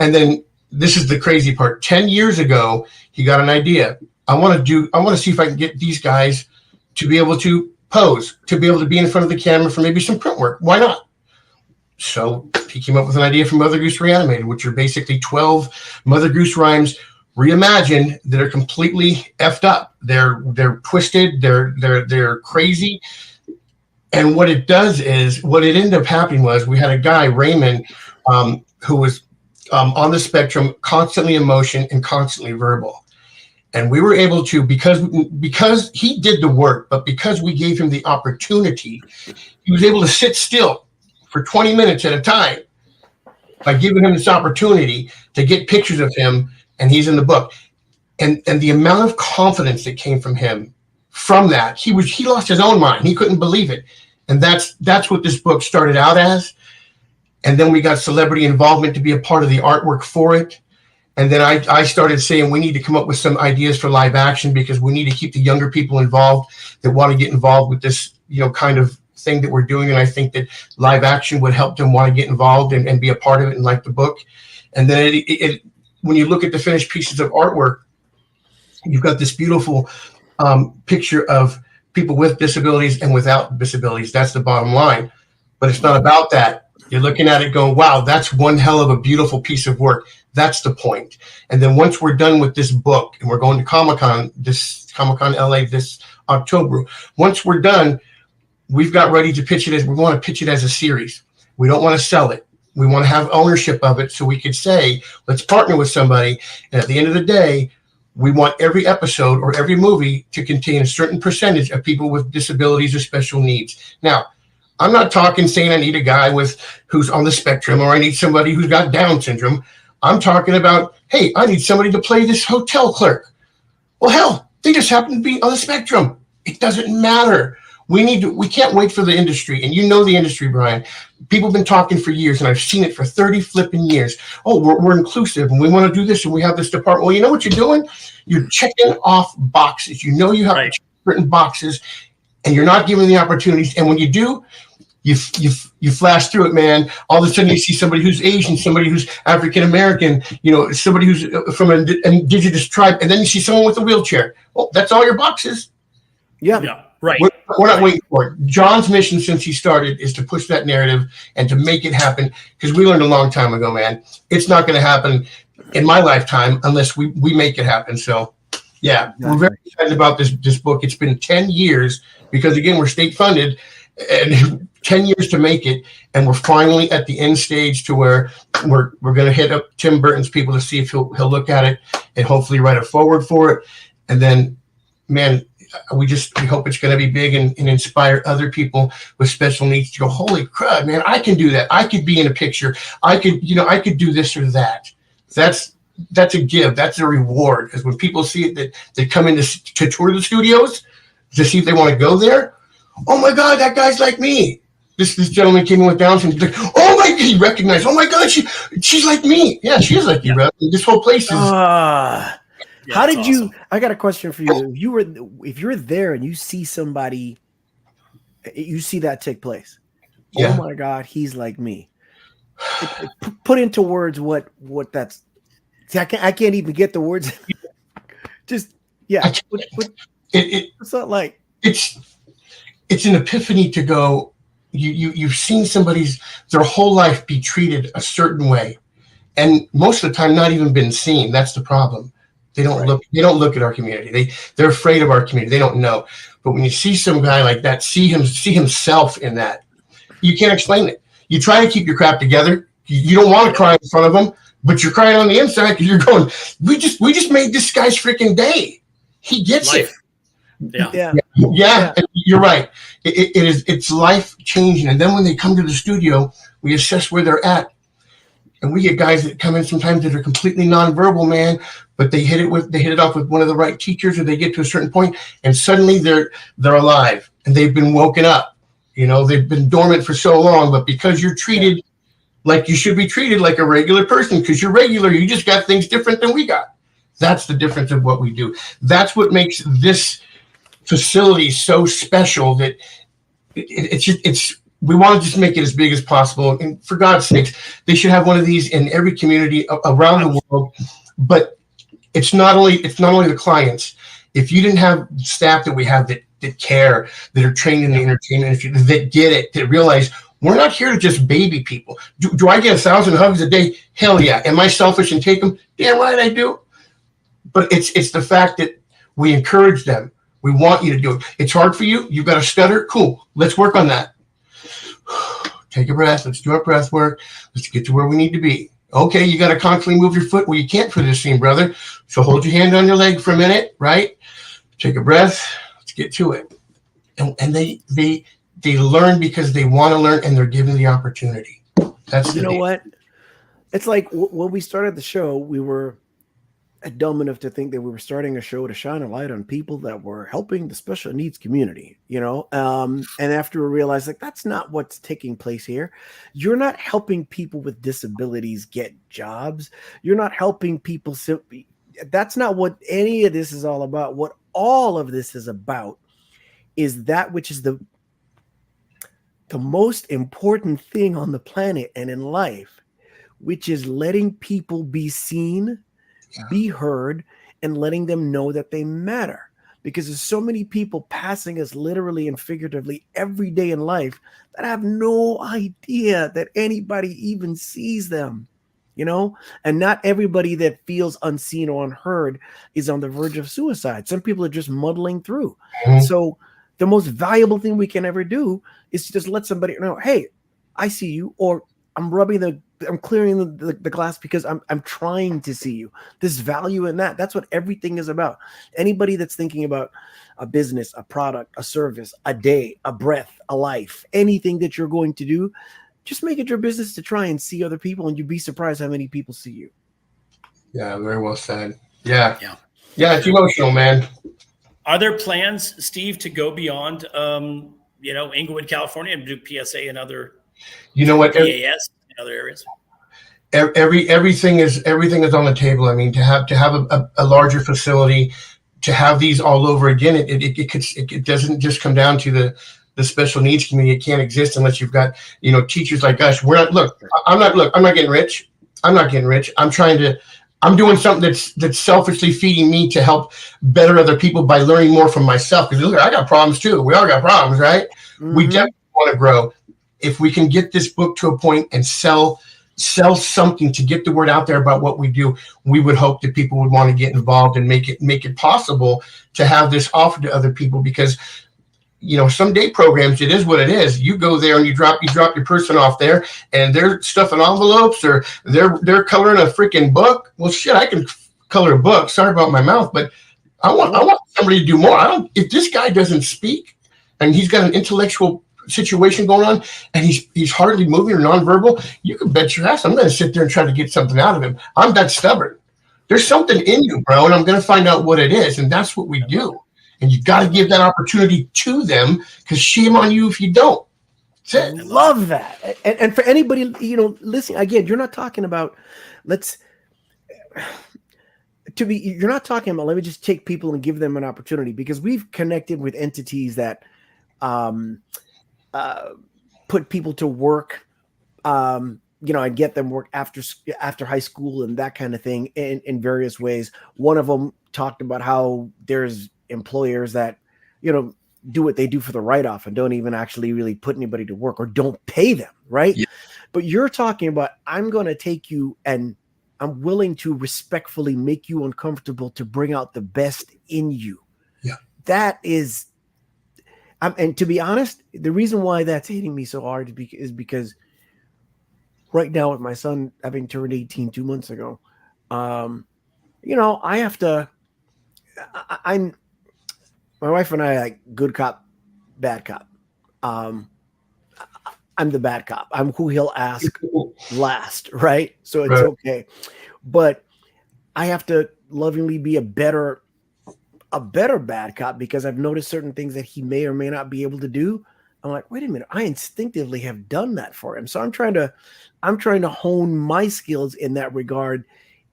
and then this is the crazy part. 10 years ago, he got an idea. I want to see if I can get these guys to be able to pose, to be able to be in front of the camera for maybe some print work. Why not? So he came up with an idea for Mother Goose Reanimated, which are basically 12 Mother Goose rhymes reimagined that are completely effed up. They're twisted. They're crazy. And what it does is, what it ended up happening was, we had a guy, Raymond, who was on the spectrum, constantly in motion and constantly verbal. And we were able to, because he did the work, but because we gave him the opportunity, he was able to sit still for 20 minutes at a time by giving him this opportunity to get pictures of him. And he's in the book. And the amount of confidence that came from him from that, he lost his own mind. He couldn't believe it. And that's what this book started out as. And then we got celebrity involvement to be a part of the artwork for it. And then I started saying we need to come up with some ideas for live action, because we need to keep the younger people involved that want to get involved with this, kind of thing that we're doing. And I think that live action would help them want to get involved and be a part of it and like the book. And then when you look at the finished pieces of artwork, you've got this beautiful picture of people with disabilities and without disabilities. That's the bottom line. But it's not about that. You're looking at it going, wow, that's one hell of a beautiful piece of work. That's the point. And then once we're done with this book, and we're going to Comic-Con LA this October, once we're done, we've got ready to pitch it as, we want to pitch it as a series. We don't want to sell it. We want to have ownership of it, so we could say, let's partner with somebody. And at the end of the day, we want every episode or every movie to contain a certain percentage of people with disabilities or special needs. Now, I'm not talking saying I need a guy who's on the spectrum, or I need somebody who's got Down syndrome. I'm talking about, hey, I need somebody to play this hotel clerk. Well, hell, they just happen to be on the spectrum. It doesn't matter. We can't wait for the industry. And you know the industry, Brian. People have been talking for years, and I've seen it for 30 flipping years. Oh, we're inclusive, and we want to do this, and we have this department. Well, you know what you're doing? You're checking off boxes. You know you have to check certain boxes, and you're not giving the opportunities. And when you do, you flash through it, man. All of a sudden you see somebody who's Asian, somebody who's African-American, somebody who's from an indigenous tribe, and then you see someone with a wheelchair. Oh, that's all your boxes. Yeah. Right. We're not waiting for it. John's mission since he started is to push that narrative and to make it happen, because we learned a long time ago, man, it's not going to happen in my lifetime unless we make it happen. So, yeah, we're very excited about this book. It's been 10 years because, again, we're state funded, and 10 years to make it, and we're finally at the end stage to where we're going to hit up Tim Burton's people to see if he'll look at it and hopefully write a forward for it. And then, man, we hope it's going to be big and inspire other people with special needs to go, holy crud, man, I can do that. I could be in a picture. I could do this or that. That's a give. That's a reward. Because when people see it, that they come in to tour the studios to see if they want to go there. Oh my God, that guy's like me. This gentleman came in with Down syndrome. He's like, oh my, he recognized. Oh my God, she's like me. Yeah, she is like you, bro. This whole place is. How did awesome. you? I got a question for you. If you're there and you see somebody, you see that take place. Yeah. Oh my God, he's like me. Put into words what that's. See, I can't even get the words. Just yeah. What's that like? It's an epiphany to go. You've seen their whole life be treated a certain way, and most of the time not even been seen. That's the problem. They don't look. They don't look at our community. They're afraid of our community. They don't know. But when you see some guy like that, see himself in that, you can't explain it. You try to keep your crap together. You don't want to cry in front of them, but you're crying on the inside because you're going, we just made this guy's freaking day. He gets Life. it. Yeah. And you're right. It's life changing. And then when they come to the studio, we assess where they're at. And we get guys that come in sometimes that are completely nonverbal, man, but they hit it off with one of the right teachers, or they get to a certain point and suddenly they're alive and they've been woken up. They've been dormant for so long, but because you're treated like you should be treated like a regular person, because you're regular, you just got things different than we got. That's the difference of what we do. That's what makes this facility so special, that we want to just make it as big as possible. And for God's sakes, they should have one of these in every community around the world. But it's not only the clients. If you didn't have staff that we have that care, that are trained in the entertainment, that get it, that realize we're not here to just baby people. Do I get 1,000 hugs a day? Hell yeah. Am I selfish and take them? Damn right I do. But it's the fact that we encourage them. We want you to do it. It's hard for you. You've got a stutter. Cool. Let's work on that. Take a breath. Let's do our breath work. Let's get to where we need to be. Okay, you got to constantly move your foot. Well, you can't for this scene, brother. So hold your hand on your leg for a minute, right? Take a breath. Let's get to it. And they learn because they want to learn, and they're given the opportunity. That's what? It's like when we started the show, we were dumb enough to think that we were starting a show to shine a light on people that were helping the special needs community, and after we realized that's not what's taking place here. You're not helping people with disabilities get jobs. You're not helping people simply. That's not what any of this is all about. What all of this is about is that which is the most important thing on the planet and in life, which is letting people be seen, be heard, and letting them know that they matter. Because there's so many people passing us literally and figuratively every day in life that have no idea that anybody even sees them, and not everybody that feels unseen or unheard is on the verge of suicide. Some people are just muddling through. So the most valuable thing we can ever do is to just let somebody know, hey, I see you, or I'm clearing the glass because I'm trying to see you. There's value in that. That's what everything is about. Anybody that's thinking about a business, a product, a service, a day, a breath, a life, anything that you're going to do, just make it your business to try and see other people, and you'd be surprised how many people see you. Yeah, very well said. Yeah, it's emotional, man. Are there plans, Steve, to go beyond, Inglewood, California, and do PSA and other, PAS in other areas? Everything is on the table. I mean, to have a larger facility, to have these all over again, it doesn't just come down to the special needs community. It can't exist unless you've got teachers like us. I'm not getting rich. I'm doing something that's selfishly feeding me to help better other people by learning more from myself. Because look, I got problems too. We all got problems, right? Mm-hmm. We definitely want to grow. If we can get this book to a point and sell something to get the word out there about what we do, we would hope that people would want to get involved and make it possible to have this offered to other people. Because some day programs, it is what it is. You go there and you drop your person off there, and they're stuffing envelopes, or they're coloring a freaking book. Well, shit, I can color a book. Sorry about my mouth, but I want somebody to do more. If this guy doesn't speak and he's got an intellectual situation going on and he's hardly moving or nonverbal, you can bet your ass I'm going to sit there and try to get something out of him. I'm that stubborn. There's something in you, bro, and I'm going to find out what it is, and that's what we do. And you got to give that opportunity to them, because shame on you if you don't. I love that. And for anybody, listen, again, you're not talking about you're not talking about, let me just take people and give them an opportunity, because we've connected with entities that put people to work, and get them work after high school and that kind of thing in various ways. One of them talked about how there's employers that, do what they do for the write-off and don't even actually really put anybody to work or don't pay them, right? Yeah. But you're talking about, I'm going to take you and I'm willing to respectfully make you uncomfortable to bring out the best in you. Yeah. That is, and to be honest, the reason why that's hitting me so hard is because right now with my son having turned 18 2 months ago, I have to, my wife and I like good cop, bad cop. I'm the bad cop. I'm who he'll ask last, right? So it's okay. But I have to lovingly be a better bad cop, because I've noticed certain things that he may or may not be able to do. I'm like, wait a minute, I instinctively have done that for him. So I'm trying to hone my skills in that regard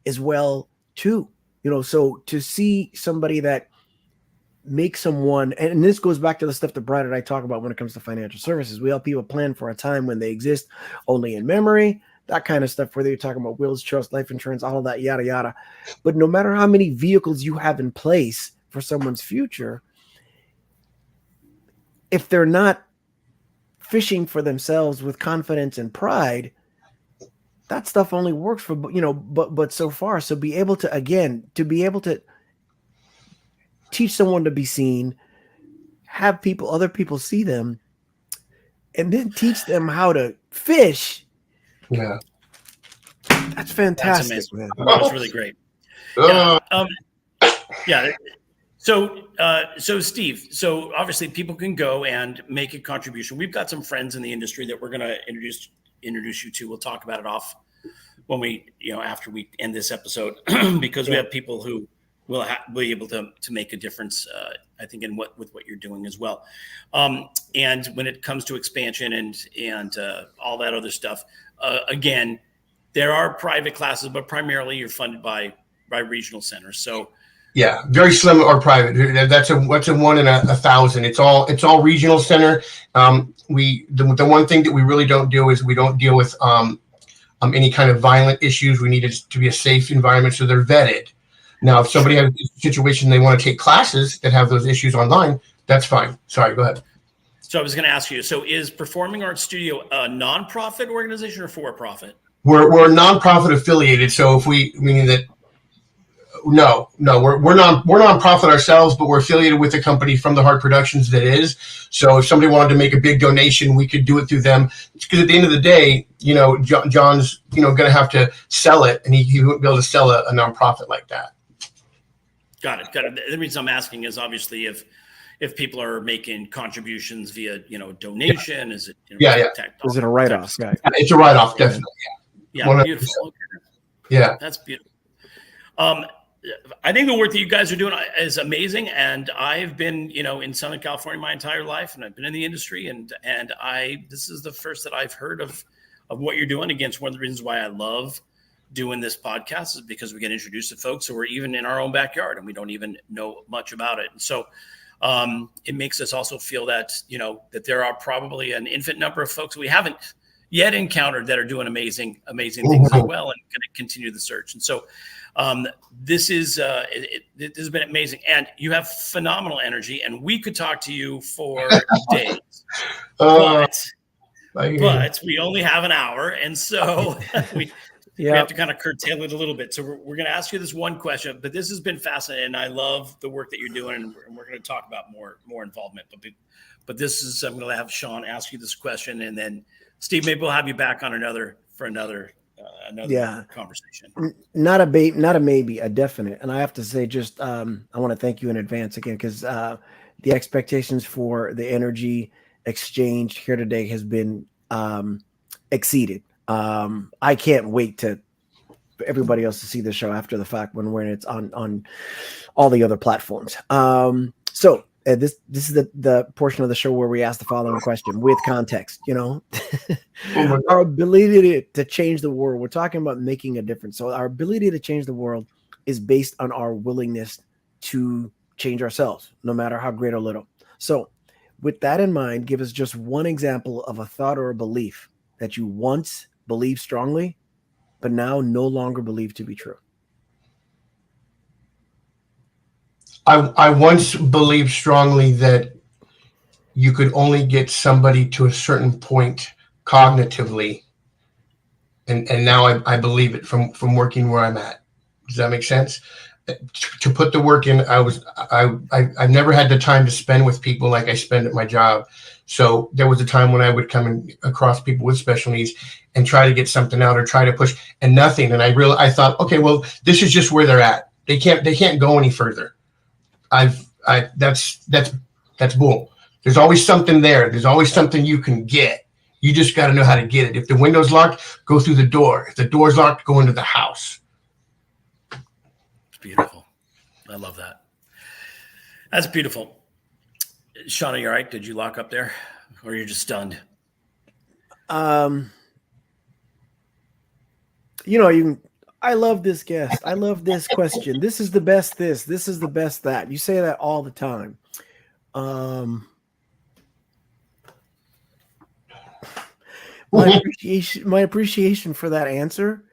as well too. So to see somebody that make someone, and this goes back to the stuff that Brad and I talk about when it comes to financial services. We help people plan for a time when they exist only in memory, that kind of stuff, whether you're talking about wills, trust, life insurance, all of that, yada, yada. But no matter how many vehicles you have in place for someone's future, if they're not fishing for themselves with confidence and pride, that stuff only works for, but so far. So be able to teach someone to be seen, have other people see them, and then teach them how to fish. Yeah. That's fantastic. That's amazing. That's really great. Yeah. So Steve, so obviously people can go and make a contribution. We've got some friends in the industry that we're going to introduce you to. We'll talk about it off when we, after we end this episode, because we have people who will be able to make a difference, I think, with what you're doing as well. And when it comes to expansion and all that other stuff, again, there are private classes, but primarily you're funded by regional centers. So yeah, very slim or private. That's a 1 in 1,000. It's all regional center. The one thing that we really don't do is we don't deal with any kind of violent issues. We need it to be a safe environment, so they're vetted. Now, if somebody has a situation they want to take classes that have those issues online, that's fine. Sorry, go ahead. So I was going to ask you, so is Performing Arts Studio a nonprofit organization or for-profit? We're a nonprofit affiliated. So meaning that, no, we're nonprofit ourselves, but we're affiliated with a company from the Heart Productions that is. So if somebody wanted to make a big donation, we could do it through them. Because at the end of the day, John's going to have to sell it, and he wouldn't be able to sell a nonprofit like that. Got it. The reason I'm asking is obviously if people are making contributions via, donation, is it? Is it a write-off? Yeah. It's a write-off, definitely. Yeah, 100%. beautiful. Yeah, that's beautiful. I think the work that you guys are doing is amazing, and I've been, in Southern California my entire life, and I've been in the industry, and this is the first that I've heard of what you're doing. Again, it's one of the reasons why I love doing this podcast, is because we get introduced to folks who are even in our own backyard and we don't even know much about it. And so it makes us also feel that, that there are probably an infinite number of folks we haven't yet encountered that are doing amazing things as well, and going to continue the search. And so this has been amazing, and you have phenomenal energy, and we could talk to you for days, but we only have an hour. And so we have to kind of curtail it a little bit. So we're going to ask you this one question, but this has been fascinating, and I love the work that you're doing, and we're going to talk about more involvement. But this is, I'm going to have Sean ask you this question, and then Steve, maybe we'll have you back on for another another conversation. Not a maybe, a definite. And I have to say, just I want to thank you in advance again, because the expectations for the energy exchange here today has been exceeded. I can't wait for everybody else to see the show after the fact when it's on all the other platforms. So this is the portion of the show where we ask the following question with context. Our ability to change the world. We're talking about making a difference. So our ability to change the world is based on our willingness to change ourselves, no matter how great or little. So with that in mind, give us just one example of a thought or a belief that you once believed strongly, but now no longer believe to be true. I once believed strongly that you could only get somebody to a certain point cognitively, and now I believe it from working where I'm at. Does that make sense? To put the work in, I've never had the time to spend with people like I spend at my job. So there was a time when I would come across people with special needs and try to get something out or try to push, and nothing. And I thought, okay, well, this is just where they're at. They can't go any further. That's bull. There's always something there. There's always something you can get. You just got to know how to get it. If the window's locked, go through the door. If the door's locked, go into the house. It's beautiful. I love that. That's beautiful. Sean, are you all right? Did you lock up there, or you're just stunned? I love this guest. I love this question. This is the best this. This is the best that. You say that all the time. My appreciation for that answer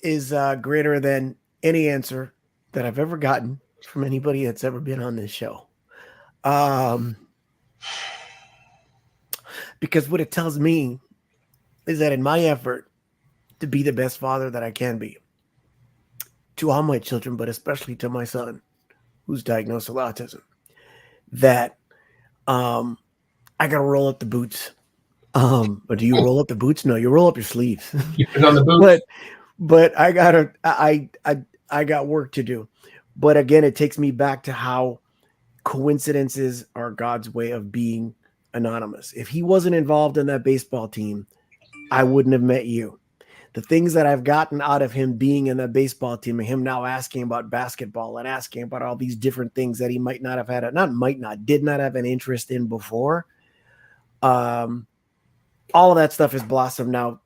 is greater than any answer that I've ever gotten from anybody that's ever been on this show. Because what it tells me is that in my effort to be the best father that I can be to all my children, but especially to my son who's diagnosed with autism, that I got to roll up the boots. But do you roll up the boots? No, you roll up your sleeves. You put on the boots. But I got work to do. But again, it takes me back to how coincidences are God's way of being anonymous. If he wasn't involved in that baseball team, I wouldn't have met you. The things that I've gotten out of him being in that baseball team and him now asking about basketball and asking about all these different things that he did not have an interest in before. All of that stuff has blossomed now,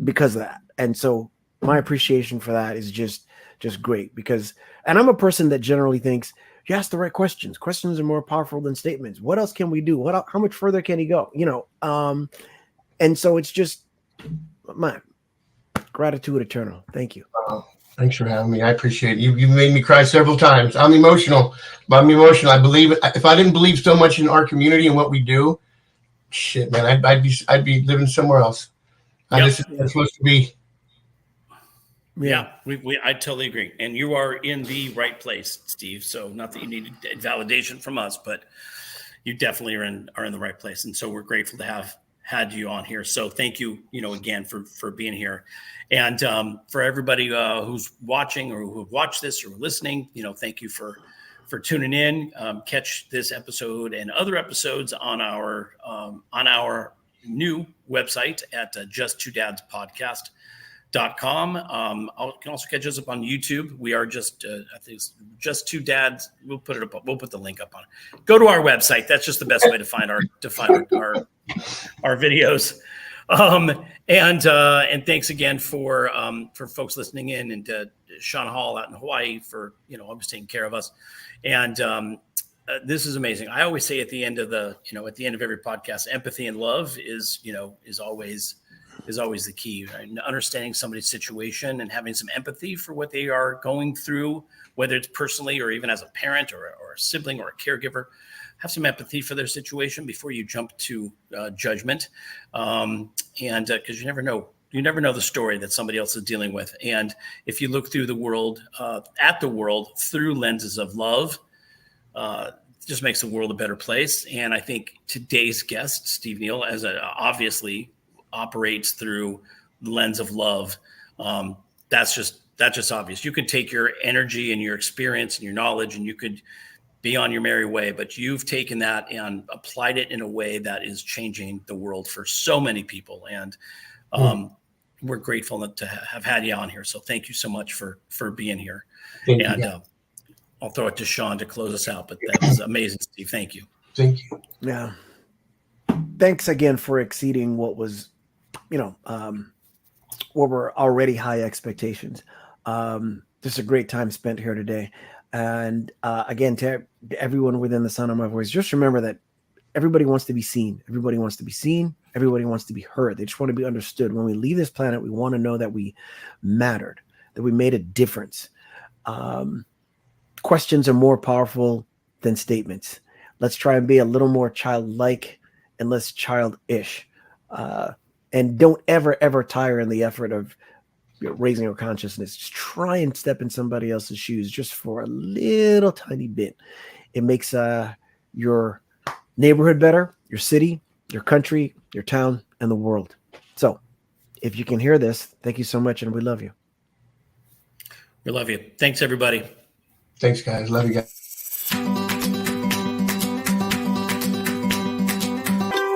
because of that. And so my appreciation for that is just great and I'm a person that generally thinks you ask the right questions. Questions are more powerful than statements. What else can we do? How much further can he go? And so it's just my gratitude eternal. Thank you. Thanks for having me. I appreciate it. You made me cry several times. I'm emotional. I believe it. If I didn't believe so much in our community and what we do, shit, man, I'd be living somewhere else. This is supposed to be. Yeah, I totally agree. And you are in the right place, Steve. So not that you need validation from us, but you definitely are in the right place. And so we're grateful to have had you on here. So thank you, again for being here. And for everybody who's watching or who have watched this or listening, thank you for tuning in. Catch this episode and other episodes on our new website at just2dadspodcast.com. You can also catch us up on YouTube. We are just two dads. We'll put it up. We'll put the link up on it. Go to our website. That's just the best way to find our videos. And thanks again for folks listening in, and to Sean Hall out in Hawaii for always taking care of us. And this is amazing. I always say at the end of every podcast, empathy and love is always the key. Right? Understanding somebody's situation and having some empathy for what they are going through, whether it's personally or even as a parent or a sibling or a caregiver. Have some empathy for their situation before you jump to judgment, and because you never know the story that somebody else is dealing with. And if you look through the world, at the world through lenses of love, it just makes the world a better place. And I think today's guest, Steve Niel, as obviously operates through the lens of love, that's just obvious. You could take your energy and your experience and your knowledge, and you could be on your merry way, but you've taken that and applied it in a way that is changing the world for so many people. And we're grateful to have had you on here. So thank you so much for being here. Thank and you. I'll throw it to Sean to close us out, but that was amazing, Steve. Thank you. Thank you. Yeah. Thanks again for exceeding what was, what were already high expectations. Just a great time spent here today. And again, to everyone within the sound of my voice, just remember that everybody wants to be seen. Everybody wants to be seen. Everybody wants to be heard. They just want to be understood. When we leave this planet, we want to know that we mattered, that we made a difference. Questions are more powerful than statements. Let's try and be a little more childlike and less childish. And don't ever tire in the effort of raising your consciousness. Just try and step in somebody else's shoes just for a little tiny bit. It makes your neighborhood better, your city, your country, your town, and the world. So if you can hear this, thank you so much, and we love you. We love you. Thanks, everybody. Thanks, guys. Love you guys.